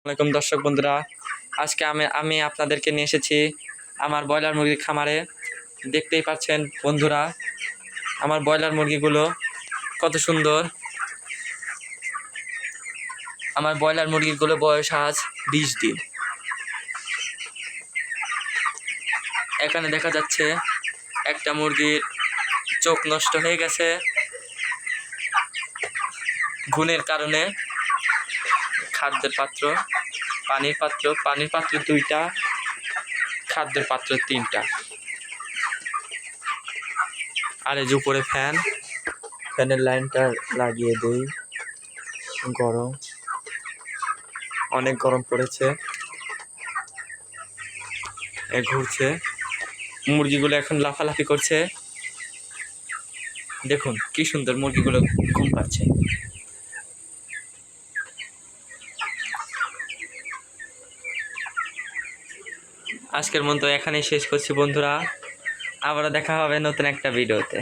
আসসালামু দর্শক বন্ধুরা, আজকে আমি আপনাদেরকে নিয়ে এসেছি আমার ব্রয়লার মুরগির খামারে। দেখতেই পাচ্ছেন বন্ধুরা, আমার ব্রয়লার মুরগিগুলো কত সুন্দর। আমার ব্রয়লার মুরগিগুলো বয়স আজ 20 দিন। এখানে দেখা যাচ্ছে একটা মুরগির চোখ নষ্ট হয়ে গেছে ঘুণের কারণে। খাদ্যের পাত্র, পানির পাত্র 2টা, খাদ্যের পাত্র 3টা। আর এই যে উপরে ফ্যানের লাইনটা লাগিয়ে দিই। অনেক গরম পড়েছে। ঘুরছে, মুরগিগুলো এখন লাফালাফি করছে। দেখুন কি সুন্দর মুরগিগুলো ঘুম পাচ্ছে। আজকের মতো এখানেই শেষ করছি বন্ধুরা, আবারও দেখা হবে নতুন একটা ভিডিওতে।